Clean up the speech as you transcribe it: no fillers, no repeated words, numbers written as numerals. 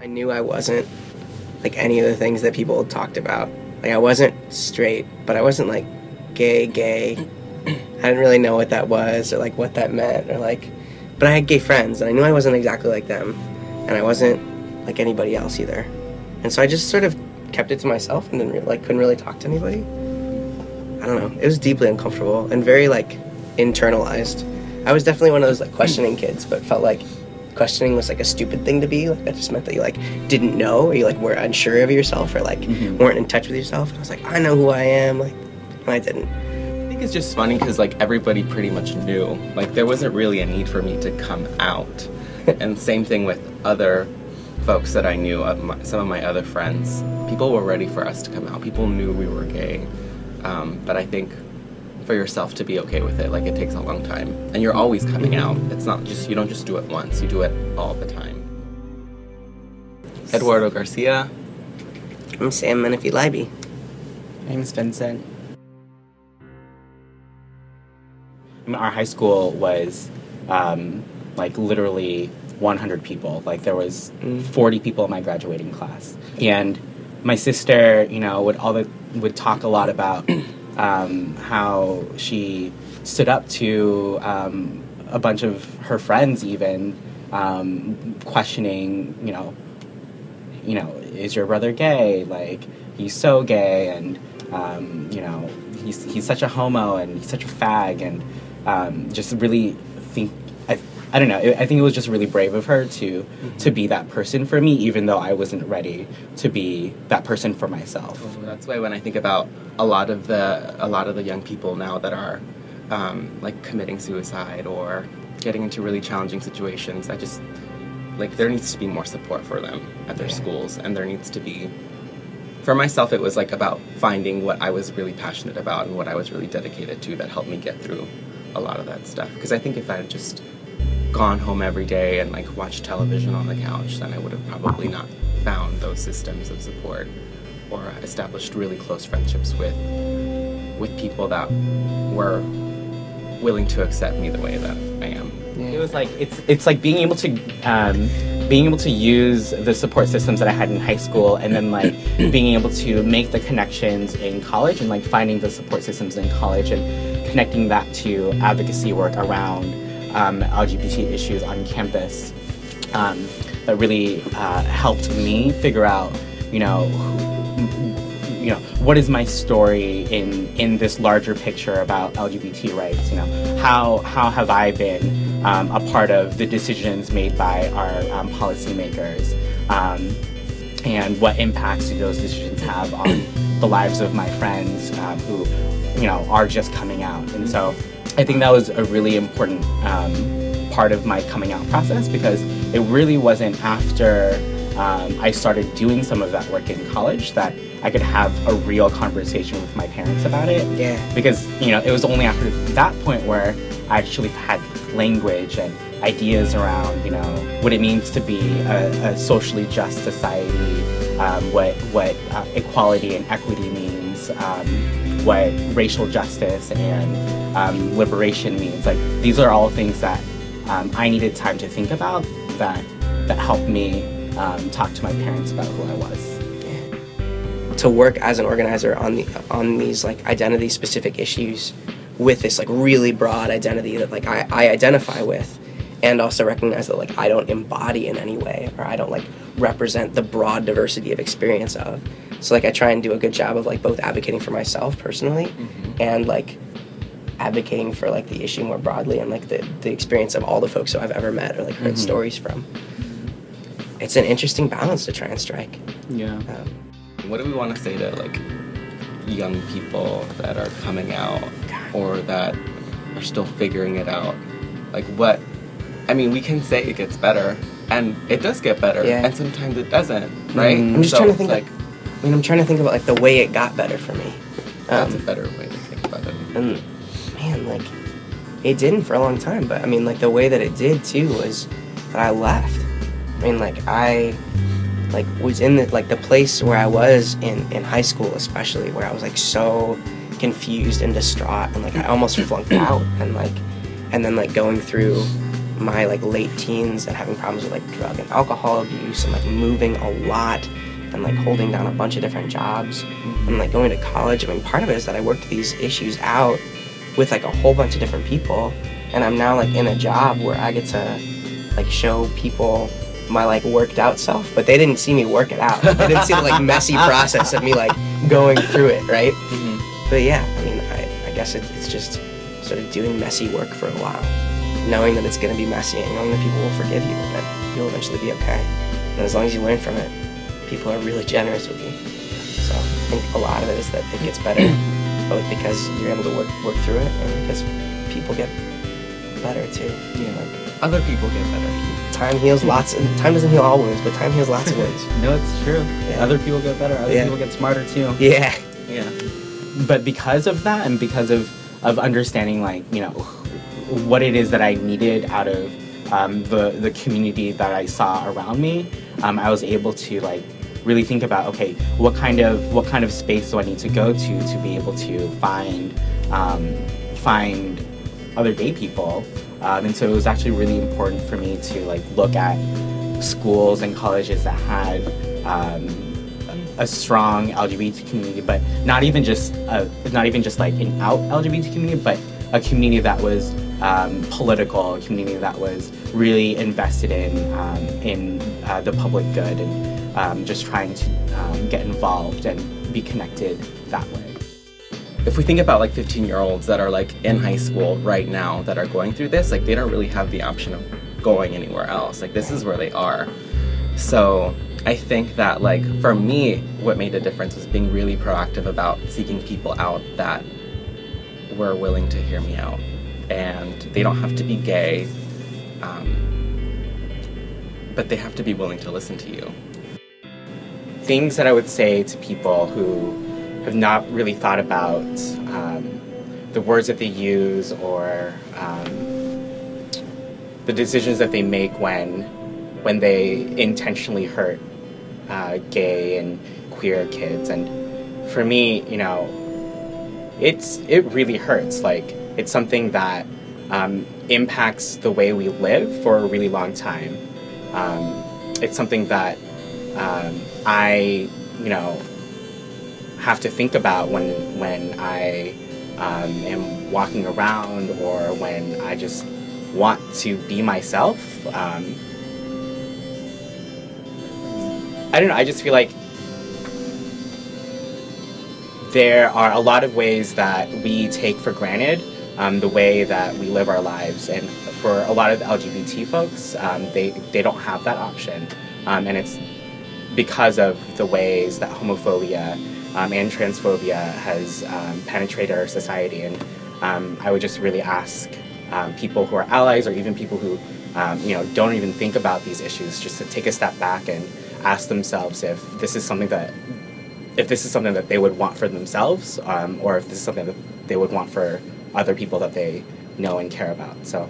I knew I wasn't like any of the things that people talked about. Like I wasn't straight, but I wasn't like gay. I didn't really know what that was or like what that meant or like, but I had gay friends and I knew I wasn't exactly like them and I wasn't like anybody else either. And so I just sort of kept it to myself and then like couldn't really talk to anybody. I don't know. It was deeply uncomfortable and very like internalized. I was definitely one of those like questioning kids, but felt like questioning was like a stupid thing to be. Like that just meant that you like didn't know or you like were unsure of yourself or like weren't in touch with yourself. And I was like, I know who I am. Like, and I didn't. I think it's just funny because like everybody pretty much knew. Like there wasn't really a need for me to come out. And same thing with other folks that I knew, some of my other friends. People were ready for us to come out. People knew we were gay. But I think for yourself to be okay with it, like it takes a long time. And you're always coming out. It's not just, you don't just do it once, you do it all the time. Eduardo Garcia. I'm Sam Menifee Leiby. My name is Vincent. Our high school was like literally 100 people. Like there was 40 people in my graduating class. And my sister, you know, would talk a lot about how she stood up to a bunch of her friends even questioning, you know, is your brother gay? Like, he's so gay, and you know, he's such a homo, and he's such a fag, and just really think. I don't know. I think it was just really brave of her to be that person for me, even though I wasn't ready to be that person for myself. That's why when I think about a lot of the young people now that are like committing suicide or getting into really challenging situations, I just like there needs to be more support for them at their schools, and there needs to be. For myself, it was like about finding what I was really passionate about and what I was really dedicated to that helped me get through a lot of that stuff. Because I think if I had just gone home every day and like watched television on the couch, then I would have probably not found those systems of support or established really close friendships with people that were willing to accept me the way that I am. It was like it's like being able to use the support systems that I had in high school, and then like being able to make the connections in college, and like finding the support systems in college and connecting that to advocacy work around LGBT issues on campus. That really helped me figure out, you know, what is my story in this larger picture about LGBT rights? You know, how have I been a part of the decisions made by our policymakers, and what impacts do those decisions have on the lives of my friends who, you know, are just coming out? And so I think that was a really important part of my coming out process, because it really wasn't after I started doing some of that work in college that I could have a real conversation with my parents about it. Yeah. Because, you know, it was only after that point where I actually had language and ideas around, you know, what it means to be a socially just society, what equality and equity means, what racial justice and liberation means. Like, these are all things that I needed time to think about that helped me talk to my parents about who I was. To work as an organizer on these like identity specific issues with this like really broad identity that like I identify with, and also recognize that like I don't embody in any way, or I don't like represent the broad diversity of experience of. So like I try and do a good job of like both advocating for myself personally and like advocating for like the issue more broadly, and like the experience of all the folks who I've ever met or like heard stories from. It's an interesting balance to try and strike. Yeah. What do we want to say to like young people that are coming out or that are still figuring it out? Like what, I mean, we can say it gets better, and it does get better, and sometimes it doesn't, right? I'm just trying to think I'm trying to think about like the way it got better for me. That's a better way to think about it. And man, like it didn't for a long time, but I mean like the way that it did too was that I left. I mean like I like was in the like the place where I was in high school, especially, where I was like so confused and distraught, and like I almost flunked out, and then like going through my like late teens and having problems with like drug and alcohol abuse and like moving a lot and like holding down a bunch of different jobs and like going to college. I mean, part of it is that I worked these issues out with like a whole bunch of different people, and I'm now like in a job where I get to like show people my like worked out self, but they didn't see me work it out. They didn't see the like messy process of me like going through it, right? But yeah, I mean, I guess it's just sort of doing messy work for a while, knowing that it's going to be messy and knowing that people will forgive you and that you'll eventually be okay. And as long as you learn from it, people are really generous with you. So I think a lot of it is that it gets better, both because you're able to work through it and because people get better too. You know, like Other people get better. time heals lots, and time doesn't heal all wounds, but time heals lots of wounds. No, it's true. Yeah. Other people get better. Other people get smarter too. Yeah. Yeah. But because of that, and because of understanding, like, you know, what it is that I needed out of the community that I saw around me, I was able to like really think about, okay, what kind of space do I need to go to be able to find other gay people. And so it was actually really important for me to like look at schools and colleges that had a strong LGBT community, but not even just like an out LGBT community, but a community that was political, a community that was really invested in the public good and just trying to get involved and be connected that way. If we think about like 15-year-olds that are like in high school right now that are going through this, like they don't really have the option of going anywhere else. Like this is where they are. So I think that like for me, what made a difference was being really proactive about seeking people out that were willing to hear me out. And they don't have to be gay, but they have to be willing to listen to you. Things that I would say to people who have not really thought about the words that they use or the decisions that they make when they intentionally hurt gay and queer kids. And for me, you know, it really hurts. Like, it's something that impacts the way we live for a really long time. It's something that I, you know, have to think about when I am walking around or when I just want to be myself. I don't know, I just feel like there are a lot of ways that we take for granted the way that we live our lives, and for a lot of LGBT folks, they don't have that option, and it's because of the ways that homophobia and transphobia has penetrated our society. And I would just really ask people who are allies, or even people who you know, don't even think about these issues, just to take a step back and ask themselves if this is something that they would want for themselves, or if this is something that they would want for other people that they know and care about. So